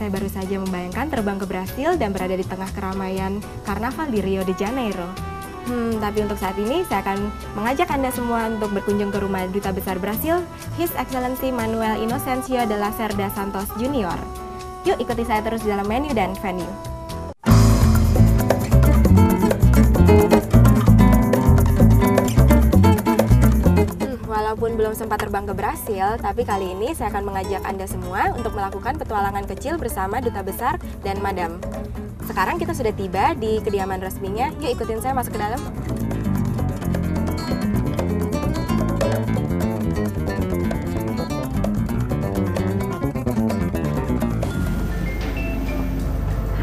saya baru saja membayangkan terbang ke Brasil dan berada di tengah keramaian karnaval di Rio de Janeiro. Tapi untuk saat ini saya akan mengajak Anda semua untuk berkunjung ke rumah Duta Besar Brasil, His Excellency Manuel Inocencio de Lacerda Santos Jr. Yuk ikuti saya terus di dalam menu dan venue. Walaupun belum sempat terbang ke Brasil, tapi kali ini saya akan mengajak Anda semua untuk melakukan petualangan kecil bersama Duta Besar dan Madam. Sekarang kita sudah tiba di kediaman resminya, yuk ikutin saya masuk ke dalam.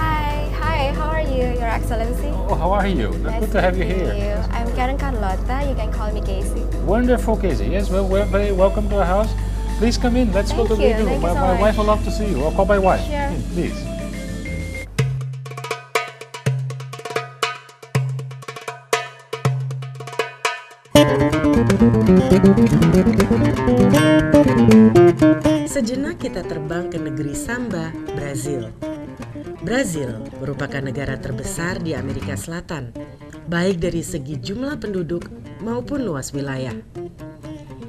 Hi, how are you, Your Excellency? Oh, how are you? Nice Good to have you meet here. I'm Karen Carlota, you can call me Casey. Wonderful, Casey. Yes, well, we're very welcome to our house. Please come in. Let's go to the living room. My wife will love to see you. I'll call my wife. Sure. Please. Sejenak kita terbang ke negeri Samba, Brazil. Brazil merupakan negara terbesar di Amerika Selatan, baik dari segi jumlah penduduk maupun luas wilayah.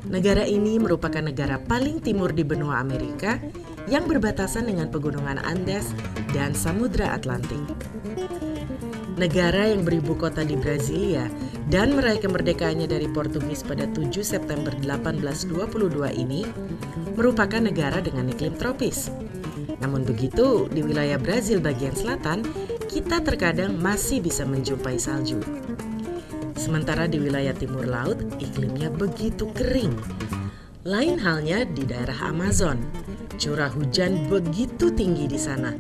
Negara ini merupakan negara paling timur di benua Amerika yang berbatasan dengan pegunungan Andes dan Samudra Atlantik. Negara yang beribu kota di Brasilia dan meraih kemerdekaannya dari Portugis pada 7 September 1822 ini merupakan negara dengan iklim tropis. Namun begitu, di wilayah Brazil bagian selatan, kita terkadang masih bisa menjumpai salju. Sementara di wilayah timur laut, iklimnya begitu kering. Lain halnya di daerah Amazon. Curah hujan begitu tinggi di sana.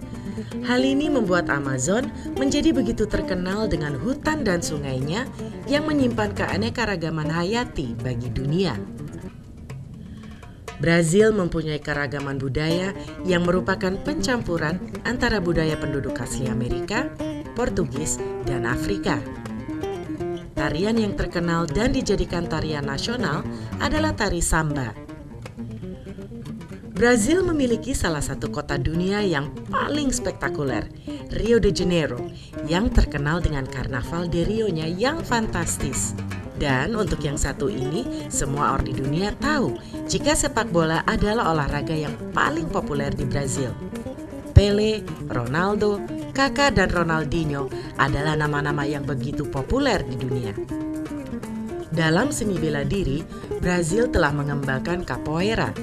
Hal ini membuat Amazon menjadi begitu terkenal dengan hutan dan sungainya yang menyimpan keanekaragaman hayati bagi dunia. Brazil mempunyai keragaman budaya yang merupakan pencampuran antara budaya penduduk asli Amerika, Portugis, dan Afrika. Tarian yang terkenal dan dijadikan tarian nasional adalah tari samba. Brazil memiliki salah satu kota dunia yang paling spektakuler, Rio de Janeiro, yang terkenal dengan Karnaval de Rio-nya yang fantastis. Dan untuk yang satu ini, semua orang di dunia tahu jika sepak bola adalah olahraga yang paling populer di Brazil. Pelé, Ronaldo, Kaká, dan Ronaldinho adalah nama-nama yang begitu populer di dunia. Dalam seni bela diri, Brazil telah mengembangkan capoeira.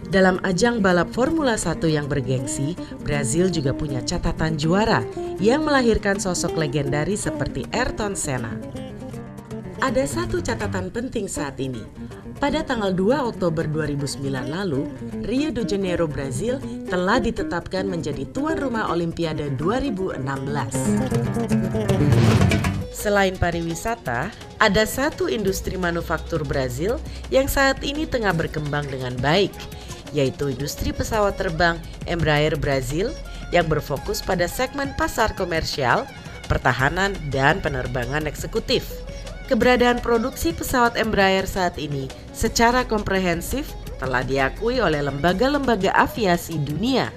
Dalam ajang balap Formula 1 yang bergengsi, Brazil juga punya catatan juara yang melahirkan sosok legendaris seperti Ayrton Senna. Ada satu catatan penting saat ini. Pada tanggal 2 Oktober 2009 lalu, Rio de Janeiro, Brazil telah ditetapkan menjadi tuan rumah Olimpiade 2016. Selain pariwisata, ada satu industri manufaktur Brazil yang saat ini tengah berkembang dengan baik, yaitu industri pesawat terbang Embraer Brazil yang berfokus pada segmen pasar komersial, pertahanan, dan penerbangan eksekutif. Keberadaan produksi pesawat Embraer saat ini secara komprehensif telah diakui oleh lembaga-lembaga aviasi dunia.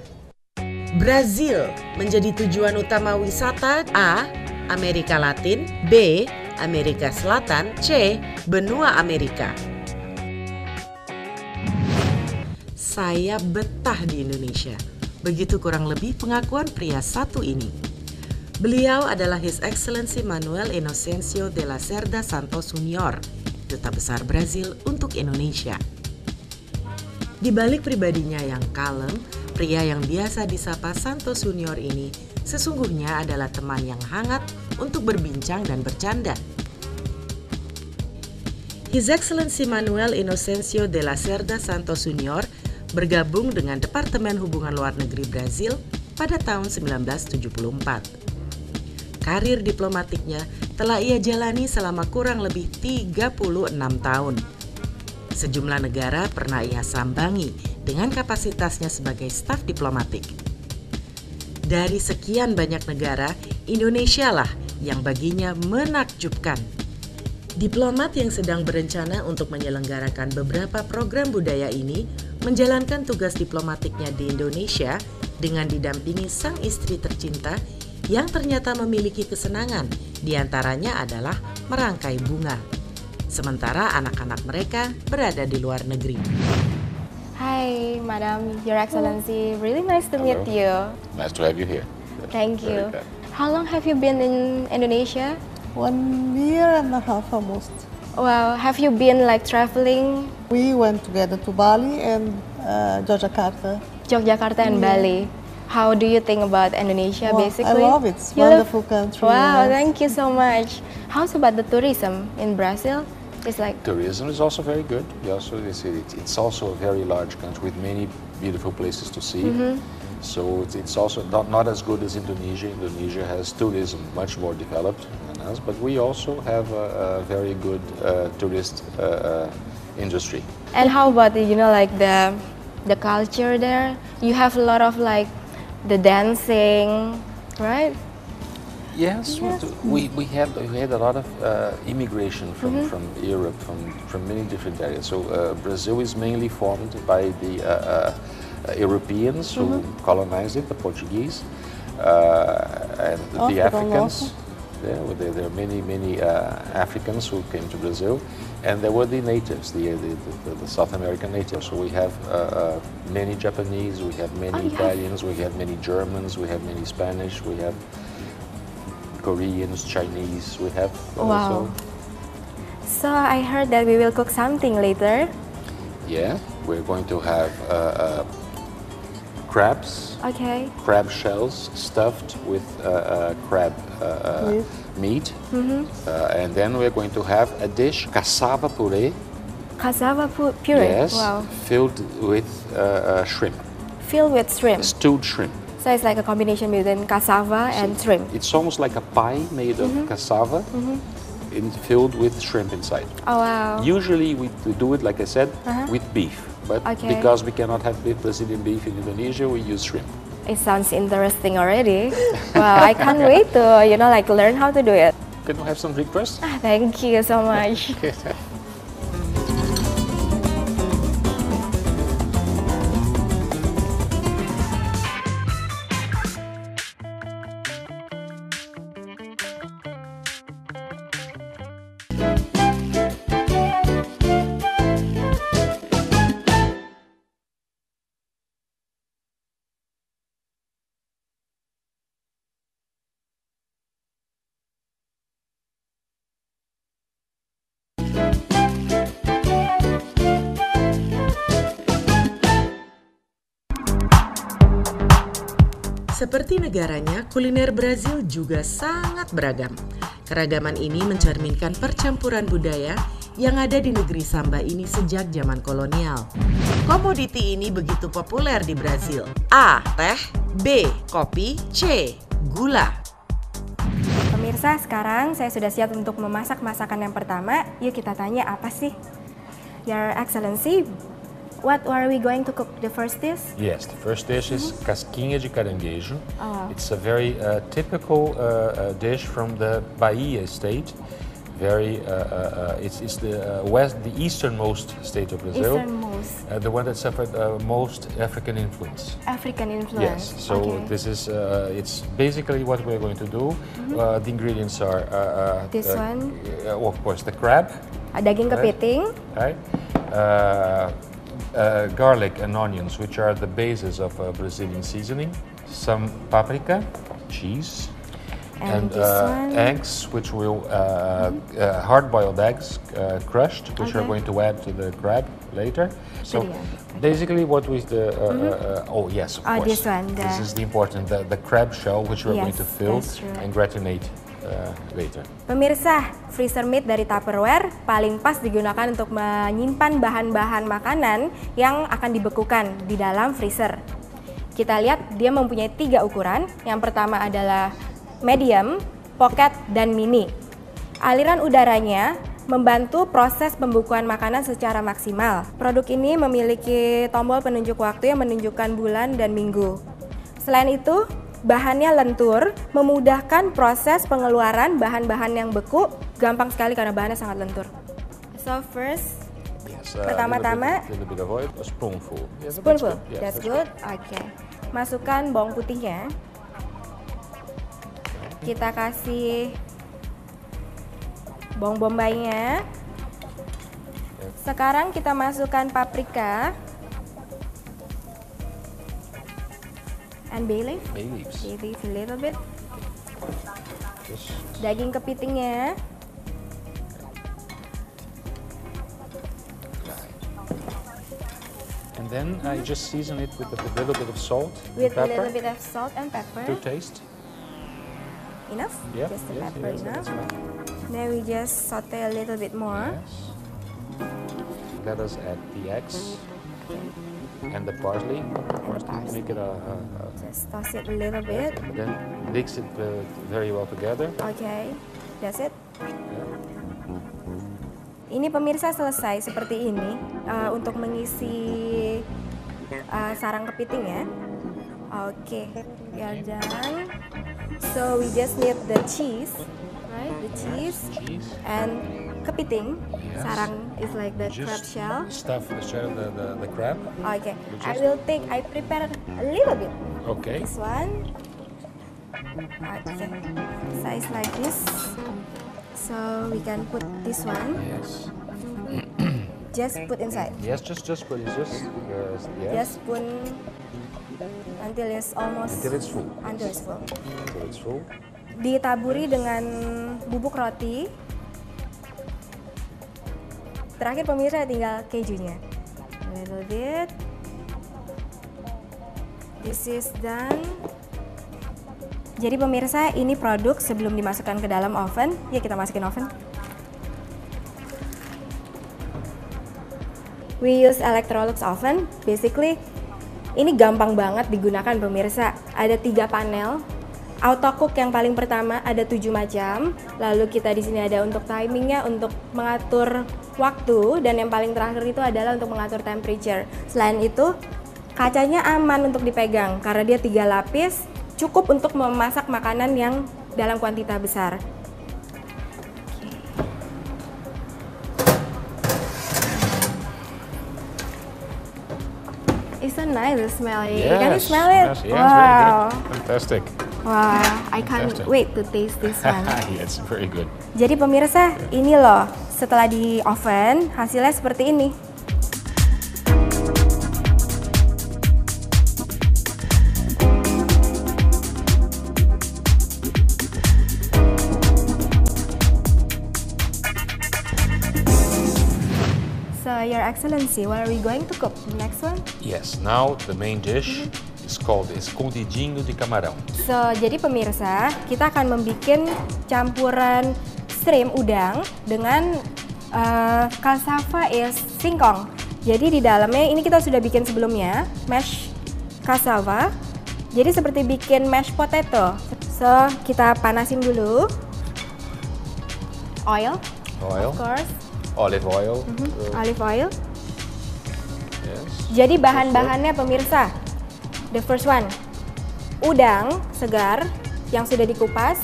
Brazil menjadi tujuan utama wisata A. Amerika Latin, B. Amerika Selatan, C. Benua Amerika. Saya betah di Indonesia. Begitu kurang lebih pengakuan pria satu ini. Beliau adalah His Excellency Manuel Inocencio de Lacerda Santos Jr., Duta Besar Brazil untuk Indonesia. Di balik pribadinya yang kalem, pria yang biasa disapa Santos Jr. ini sesungguhnya adalah teman yang hangat untuk berbincang dan bercanda. His Excellency Manuel Inocencio de Lacerda Santos Jr. bergabung dengan Departemen Hubungan Luar Negeri Brazil pada tahun 1974. Karir diplomatiknya telah ia jalani selama kurang lebih 36 tahun. Sejumlah negara pernah ia sambangi dengan kapasitasnya sebagai staf diplomatik. Dari sekian banyak negara, Indonesia lah yang baginya menakjubkan. Diplomat yang sedang berencana untuk menyelenggarakan beberapa program budaya ini menjalankan tugas diplomatiknya di Indonesia dengan didampingi sang istri tercinta yang ternyata memiliki kesenangan, diantaranya adalah merangkai bunga. Sementara anak-anak mereka berada di luar negeri. Hi, Madam, Your Excellency. Really nice to meet you. Nice to have you here. Thank you. Very kind. How long have you been in Indonesia? 1 year and a half almost. Well, have you been like traveling We went together to Bali and Yogyakarta. Yogyakarta and Bali? How do you think about Indonesia, Well, basically? I love it. It's You love- wonderful country. Wow, yes. thank you so much. How's about the tourism in Brazil? It's like, Tourism is also very good. It's also a very large country with many beautiful places to see. So it's also not as good as Indonesia. Indonesia has tourism much more developed than us, but we also have a very good tourist industry. and how about like the culture there? You have a lot of like the dancing, right? Yes, we had a lot of immigration from Europe, from many different areas. So Brazil is mainly formed by the Europeans who colonized it, the Portuguese, and the African Africans. also. Yeah, there are many Africans who came to Brazil, and there were the natives, the South American natives. So we have many Japanese, we have many Italians, we have many Germans, we have many Spanish, we have Koreans, Chinese, we have Wow. So I heard that we will cook something later. yeah, we're going to have crabs, Okay. crab shells stuffed with crab meat, and then we're going to have a dish, cassava puree, Cassava puree. yes, Wow. filled with shrimp, Filled with shrimp. stewed shrimp. So it's like a combination between cassava and shrimp. It's almost like a pie made of cassava, filled with shrimp inside. Oh wow. Usually we do it, like I said, with beef. But Okay. because we cannot have Brazilian beef in Indonesia, we use shrimp. It sounds interesting already. Wow, I can't wait to like learn how to do it. Can we have some drink first? Thank you so much. Seperti negaranya, kuliner Brazil juga sangat beragam. Keragaman ini mencerminkan percampuran budaya yang ada di negeri Samba ini sejak zaman kolonial. Komoditi ini begitu populer di Brazil. A. Teh, B. Kopi, C. Gula. Pemirsa, sekarang saya sudah siap untuk memasak masakan yang pertama. Yuk kita tanya apa sih? Your Excellency, what are we going to cook the first dish? Yes, the first dish is casquinha de caranguejo. Oh. It's a very typical dish from the Bahia state. It's the easternmost state of Brazil. Easternmost. The one that suffered most African influence. African influence. Yes, so Okay. this is it's basically what we're going to do. The ingredients are This one? of course, the crab, Daging kepiting, right? Garlic and onions, which are the basis of Brazilian seasoning. Some paprika, cheese, And this one? eggs, which will hard-boiled eggs, crushed, which we're Okay. going to add to the crab later. So yeah. basically, what with the oh yes, of course, this one, this is the important the crab shell, which we're going Yes, to fill that's true. and gratinate later. Pemirsa, freezer meat dari Tupperware paling pas digunakan untuk menyimpan bahan-bahan makanan yang akan dibekukan di dalam freezer. Kita lihat dia mempunyai 3 ukuran. Yang pertama adalah medium, pocket, dan mini. Aliran udaranya membantu proses pembekuan makanan secara maksimal. Produk ini memiliki tombol penunjuk waktu yang menunjukkan bulan dan minggu. Selain itu, bahannya lentur, memudahkan proses pengeluaran bahan-bahan yang beku, gampang sekali karena bahannya sangat lentur. So first, Yes, pertama-tama, a little bit of oil, a spoonful. Yes, spoonful. Yeah, That's good. Okay. masukkan bawang putihnya. Kita kasih bawang bombaynya. Sekarang kita masukkan paprika and bay leaf. Bay leaves. Bay leaf a little bit. Just Daging kepitingnya. and then I just season it with a little bit of salt With and a little pepper bit of salt and pepper. to taste. Enough? Yeah, Just the yes, pepper yes, enough. that's fine. Then we just saute a little bit more. Yes. Let us add the eggs and the parsley. parsley. Make it Just toss it a little bit. then mix it very well together. Okay, that's it. Yeah. Ini pemirsa selesai seperti ini untuk mengisi sarang kepiting ya. Oke, we are done. So we just need the cheese, right? The cheese Cheese. and kepiting. Yes. Sarang is like the Just crab shell. Stuff the shell, the crab. Okay, You I prepare a little bit. Okay. This one. Okay, size like this. So we can put this one. Yes. Just put inside. Yes. Just put it. Just yes. Just spoon until it's almost Until it's full. until it's full. Until it's full. Ditaburi dengan bubuk roti. Terakhir pemirsa tinggal kejunya. A little bit. This is done. Jadi pemirsa, ini produk sebelum dimasukkan ke dalam oven. Ya, kita masukin oven. We use Electrolux oven. Basically, ini gampang banget digunakan pemirsa. Ada 3 panel. Autocook yang paling pertama ada 7 macam. Lalu kita di sini ada untuk timingnya, untuk mengatur waktu, dan yang paling terakhir itu adalah untuk mengatur temperature. Selain itu, kacanya aman untuk dipegang karena dia 3 lapis, cukup untuk memasak makanan yang dalam kuantitas besar. It's so nice the smell. Can you smell it? Yes, yes, Wow. very good. Fantastic. Wow, I can't Fantastic. wait to taste this one. Yes, very good. Jadi pemirsa, ini loh, setelah di oven, hasilnya seperti ini. So, Your Excellency, what are we going to cook? The next one? Yes, now the main dish is called escondidinho de camarão. So, jadi pemirsa, kita akan membuat campuran shrimp udang dengan cassava is singkong. Jadi di dalamnya ini kita sudah bikin sebelumnya, mash cassava. Jadi seperti bikin mash potato. So, kita panasin dulu. Oil, Oil, of course. olive oil. Olive oil. Yes. Jadi bahan-bahannya pemirsa, the first one, udang segar yang sudah dikupas.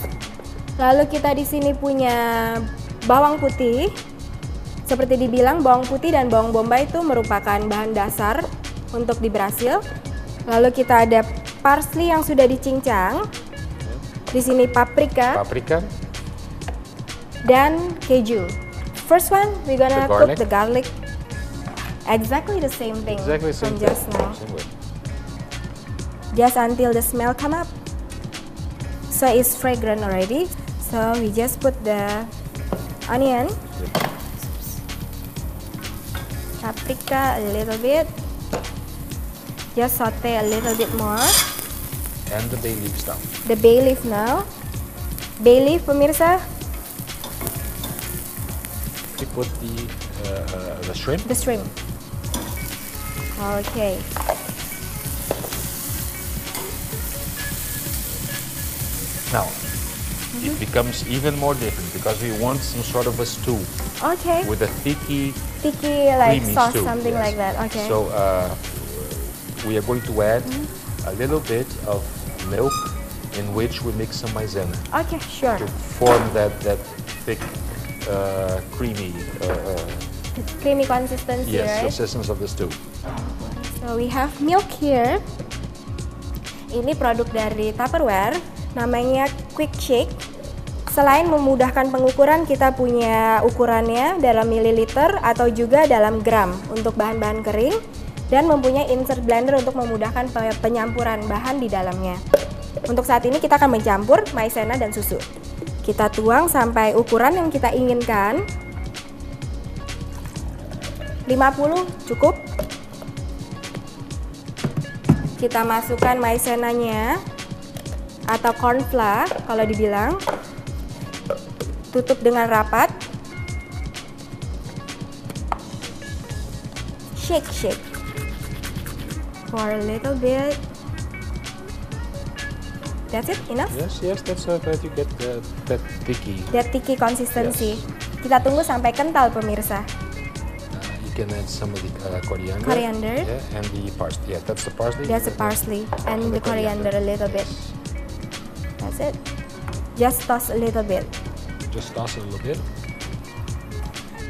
Lalu kita di sini punya bawang putih. Seperti dibilang, bawang putih dan bawang bombay itu merupakan bahan dasar untuk di Brasil. Lalu kita ada parsley yang sudah dicincang. Di sini paprika Paprika. dan keju. First one, we're gonna The cook garlic. the garlic. Exactly the same thing Exactly the same from thing. just now. Same way. Just until the smell come up. So it's fragrant already. So we just put the onion, paprika a little bit. Just saute a little bit more. And the bay leaves down. The bay leaf now. Bay leaf pemirsa, We put the shrimp. the shrimp. Okay. Now, it becomes even more different because we want some sort of a stew Okay. with a thicky, Sticky like creamy sauce, stew. something yes. like that. Okay. So we are going to add a little bit of milk in which we mix some maizena Okay, sure. to form that thick, creamy, Creamy consistency, yes, right? consistence of the stew. So we have milk here. Ini produk dari Tupperware, namanya Quick Shake. Selain memudahkan pengukuran, kita punya ukurannya dalam mililiter atau juga dalam gram untuk bahan-bahan kering, dan mempunyai insert blender untuk memudahkan penyampuran bahan di dalamnya. Untuk saat ini kita akan mencampur maizena dan susu. Kita tuang sampai ukuran yang kita inginkan. 50 cukup. Kita masukkan maizenanya atau corn flour kalau dibilang. Tutup dengan rapat. Shake for a little bit. That's it, enough? Yes, that's so that you get that thicky. That thicky consistency. Kita tunggu sampai kental, pemirsa. You can add some of the coriander. Coriander. Yeah, and the parsley. Yeah, that's the parsley. That's the parsley and the coriander a little bit. That's it. Just toss a little bit. Just toss it a little bit.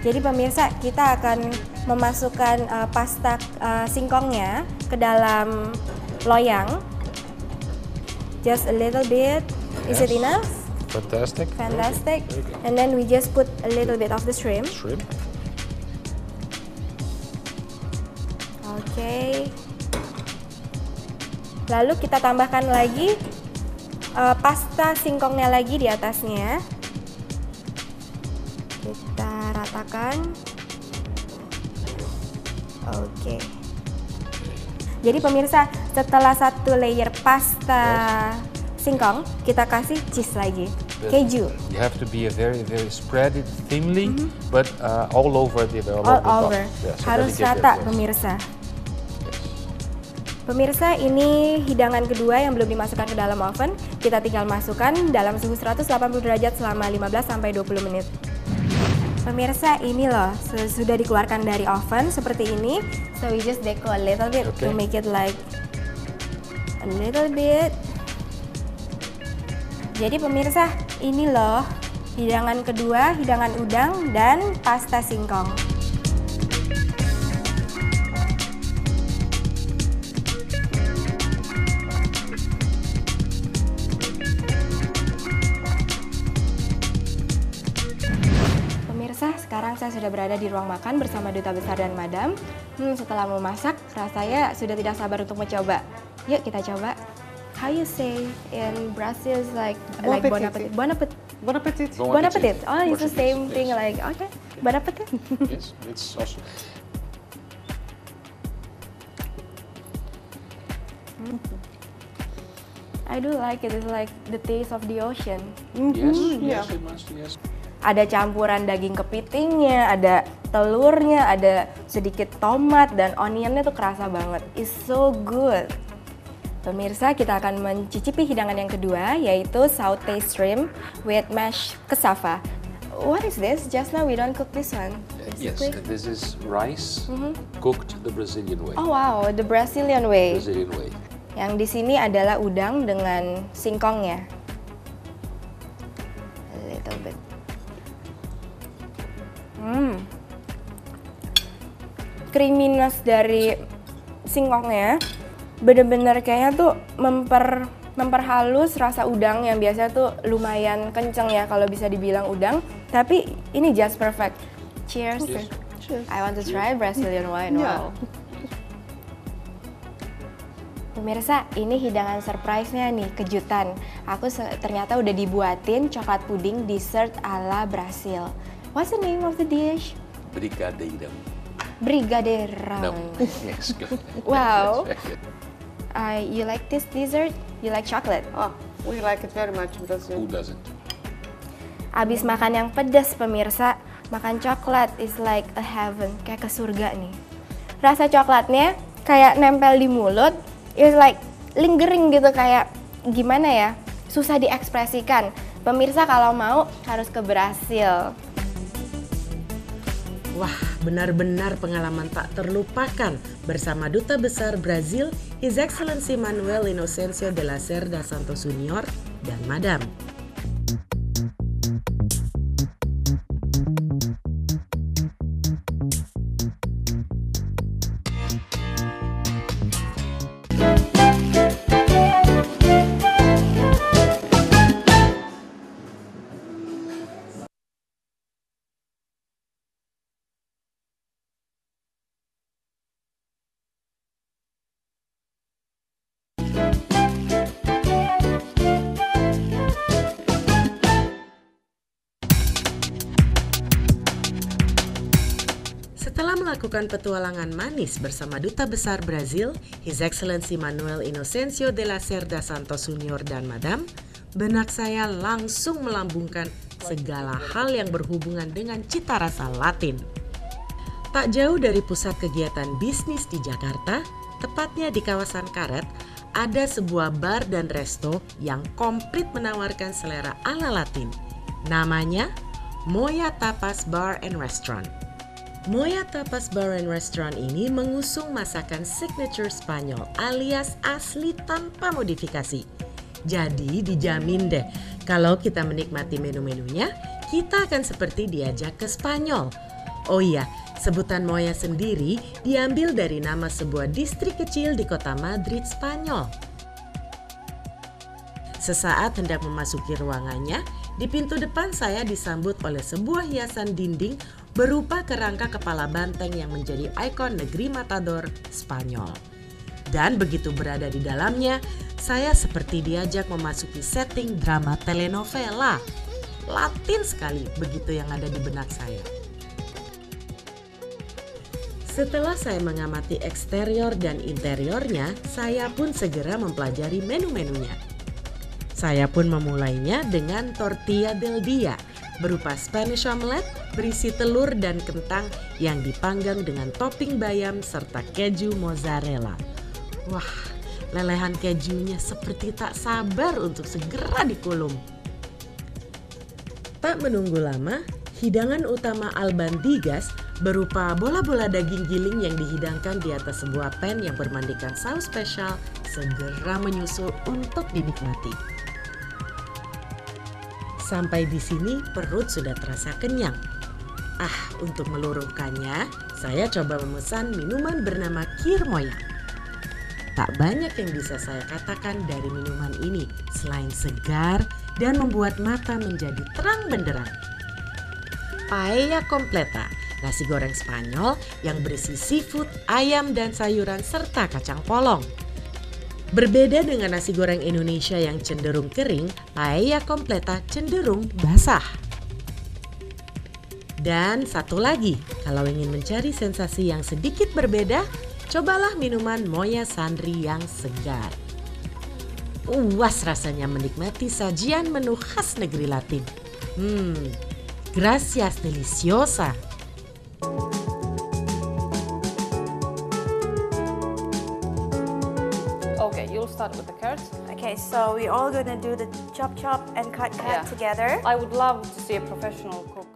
Jadi pemirsa, kita akan memasukkan pasta singkongnya ke dalam loyang. Just a little bit. Is it enough? Fantastic. Fantastic. Very good. And then we just put a little bit of the shrimp. Shrimp. Oke. Lalu kita tambahkan lagi pasta singkongnya lagi di atasnya. Kita ratakan. Oke. Jadi pemirsa, setelah satu layer pasta singkong, kita kasih cheese lagi, keju. You have to be a very spread it thinly, but all over the All over. Yeah, so Harus that you get rata, that, yes. pemirsa. Yes. Pemirsa, ini hidangan kedua yang belum dimasukkan ke dalam oven. Kita tinggal masukkan dalam suhu 180 derajat selama 15-20 menit. Pemirsa, ini loh, sudah dikeluarkan dari oven seperti ini. So we just deco a little bit to make it like a little bit. Jadi pemirsa, ini loh hidangan kedua, hidangan udang dan pasta singkong. Sekarang saya sudah berada di ruang makan bersama Duta Besar dan Madam. Setelah memasak, rasanya sudah tidak sabar untuk mencoba. Yuk kita coba. How you say in Brazil is like bon appetit. Bon appetit. Bon appetit. Bon appetit. Oh, it's the same thing like okay. Bon appetit. Yes, it's also. I do like it. It's like the taste of the ocean. Yes, it must. Yes. Ada campuran daging kepitingnya, ada telurnya, ada sedikit tomat dan onionnya tuh kerasa banget. It's so good. Pemirsa, kita akan mencicipi hidangan yang kedua, yaitu sauté shrimp with mashed cassava. What is this? Just now we don't cook this one. Yes, this is rice cooked the Brazilian way. Oh wow, the Brazilian way. Brazilian way. Yang di sini adalah udang dengan singkongnya. A little bit. Creaminess dari singkongnya bener-bener kayaknya tuh memperhalus rasa udang yang biasa tuh lumayan kenceng ya kalau bisa dibilang udang, tapi ini just perfect. Cheers. Cheers. I want to try Brazilian wine. Yeah. Wow. Pemirsa, ini hidangan surprise-nya nih, kejutan. Aku ternyata udah dibuatin coklat puding dessert ala Brasil. What's the name of the dish? Brigadeiro. Brigadeiro. Yes, good. Wow. That's very good. You like this dessert? You like chocolate? Oh, we like it very much in Brazil. Who doesn't? Abis makan yang pedas, pemirsa, makan coklat is like a heaven, kayak ke surga nih. Rasa coklatnya kayak nempel di mulut, it's like lingering gitu, kayak gimana ya, susah diekspresikan. Pemirsa kalau mau harus ke Brasil. Wah, benar-benar pengalaman tak terlupakan bersama Duta Besar Brazil, His Excellency Manuel Inocencio de la Cerda Santos Junior dan Madam. melakukan petualangan manis bersama Duta Besar Brazil, His Excellency Manuel Inocencio de la Cerda Santos Senior dan Madam, benak saya langsung melambungkan segala hal yang berhubungan dengan cita rasa Latin. Tak jauh dari pusat kegiatan bisnis di Jakarta, tepatnya di kawasan Karet, ada sebuah bar dan resto yang komplit menawarkan selera ala Latin. Namanya Moya Tapas Bar and Restaurant. Moya Tapas Bar and Restaurant ini mengusung masakan signature Spanyol alias asli tanpa modifikasi. Jadi dijamin deh, kalau kita menikmati menu-menunya, kita akan seperti diajak ke Spanyol. Oh iya, sebutan Moya sendiri diambil dari nama sebuah distrik kecil di kota Madrid, Spanyol. Sesaat hendak memasuki ruangannya, di pintu depan saya disambut oleh sebuah hiasan dinding berupa kerangka kepala banteng yang menjadi ikon negeri Matador, Spanyol. Dan begitu berada di dalamnya, saya seperti diajak memasuki setting drama telenovela. Latin sekali begitu yang ada di benak saya. Setelah saya mengamati eksterior dan interiornya, saya pun segera mempelajari menu-menunya. Saya pun memulainya dengan tortilla del dia, berupa Spanish omelette berisi telur dan kentang yang dipanggang dengan topping bayam serta keju mozzarella. Wah, lelehan kejunya seperti tak sabar untuk segera dikulum. Tak menunggu lama, hidangan utama albandigas berupa bola-bola daging giling yang dihidangkan di atas sebuah pan yang bermandikan saus spesial segera menyusul untuk dinikmati. Sampai di sini perut sudah terasa kenyang. Untuk meluruhkannya, saya coba memesan minuman bernama Kir Moya. Tak banyak yang bisa saya katakan dari minuman ini selain segar dan membuat mata menjadi terang benderang. Paella completa, nasi goreng Spanyol yang berisi seafood, ayam dan sayuran serta kacang polong. Berbeda dengan nasi goreng Indonesia yang cenderung kering, paella completa cenderung basah. Dan satu lagi, kalau ingin mencari sensasi yang sedikit berbeda, cobalah minuman Moya Sandri yang segar. Puas rasanya menikmati sajian menu khas negeri Latin. Gracias deliciosa. Okay, you'll start with the carrots. Okay, so we're all gonna do the chop and cut Yeah. together. I would love to see a professional cook.